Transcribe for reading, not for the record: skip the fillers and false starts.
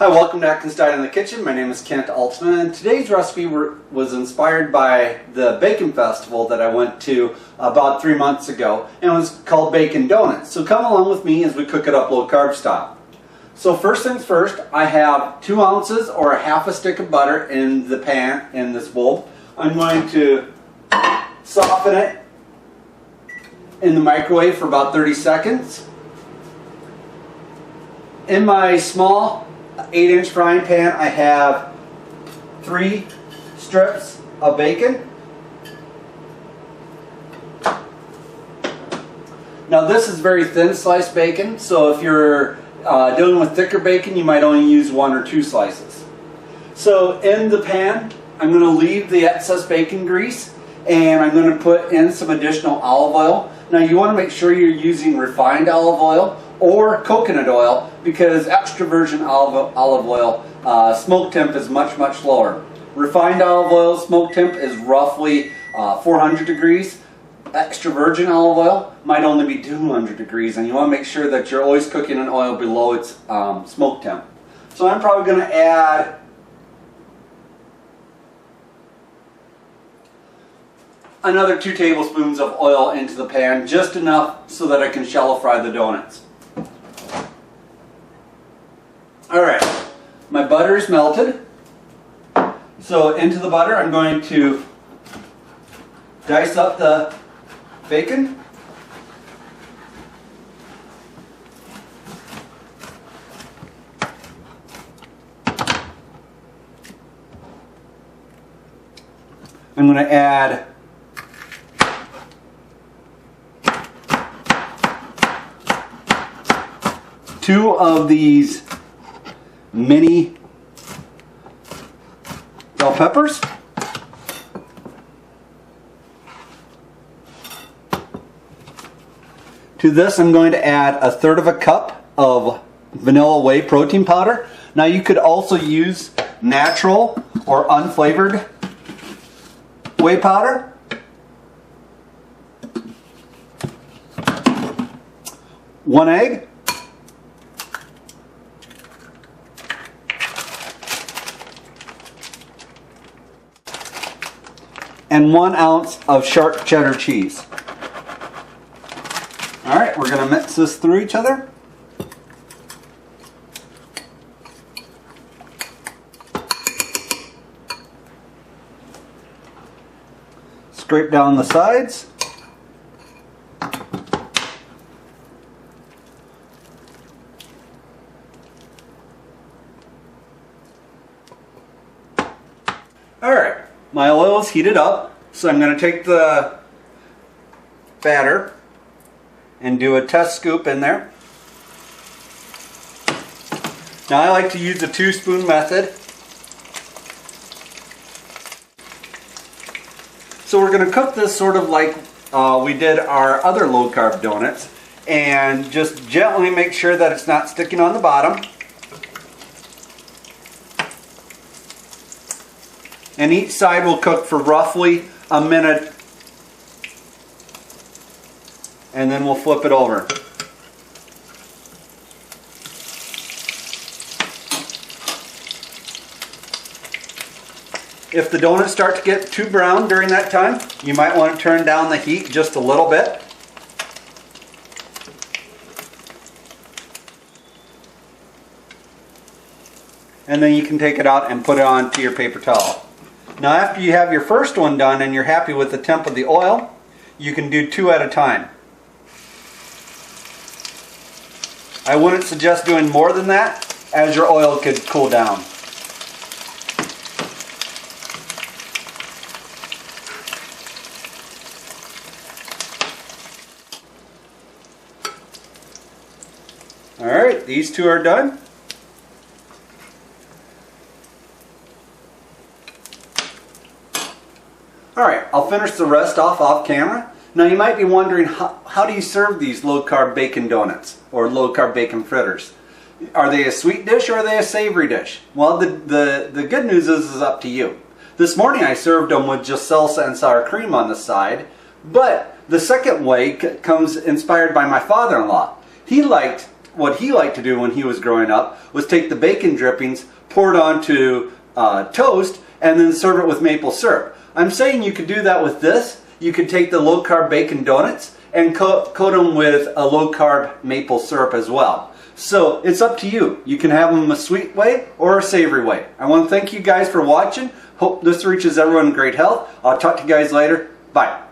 Hi, welcome to Atkins Diet in the Kitchen. My name is Kent Altman, and today's recipe was inspired by the Bacon Festival that I went to about 3 months ago, and it was called Bacon Donuts. So come along with me as we cook it up low carb style. So first things first, I have 2 ounces or a half a stick of butter in the pan in this bowl. I'm going to soften it in the microwave for about 30 seconds. In my small 8-inch frying pan, I have 3 strips of bacon. Now this is very thin sliced bacon, so if you're dealing with thicker bacon, you might only use 1 or 2 slices. So in the pan, I'm going to leave the excess bacon grease, and I'm going to put in some additional olive oil. Now you want to make sure you're using refined olive oil or coconut oil, because extra virgin olive oil smoke temp is much lower. Refined olive oil smoke temp is roughly 400 degrees. Extra virgin olive oil might only be 200 degrees, and you want to make sure that you're always cooking an oil below its smoke temp. So I'm probably going to add another 2 tablespoons of oil into the pan, just enough so that I can shallow fry the donuts. Alright, my butter is melted. So into the butter I'm going to dice up the bacon. I'm going to add two of these mini bell peppers. To this I'm going to add 1/3 of a cup of vanilla whey protein powder. Now you could also use natural or unflavored whey powder. One egg. And 1 ounce of sharp cheddar cheese. Alright, we're going to mix this through each other. Scrape down the sides. Alright. My oil is heated up, so I'm going to take the batter and do a test scoop in there. Now I like to use the 2-spoon method. So we're going to cook this sort of like we did our other low carb donuts, and just gently make sure that it's not sticking on the bottom. And each side will cook for roughly a minute, and then we'll flip it over. If the donuts start to get too brown during that time, you might want to turn down the heat just a little bit. And then you can take it out and put it onto your paper towel. Now after you have your first one done and you're happy with the temp of the oil, you can do 2 at a time. I wouldn't suggest doing more than that, as your oil could cool down. Alright, these 2 are done. Alright, I'll finish the rest off camera. Now you might be wondering, how do you serve these low carb bacon donuts or low carb bacon fritters? Are they a sweet dish or are they a savory dish? Well, the good news is it's up to you. This morning I served them with just salsa and sour cream on the side, but the second way comes inspired by my father-in-law. He liked what he liked to do when he was growing up was take the bacon drippings, pour it onto toast, and then serve it with maple syrup. I'm saying you could do that with this. You could take the low-carb bacon donuts and coat them with a low-carb maple syrup as well. So it's up to you. You can have them a sweet way or a savory way. I want to thank you guys for watching. Hope this reaches everyone in great health. I'll talk to you guys later. Bye.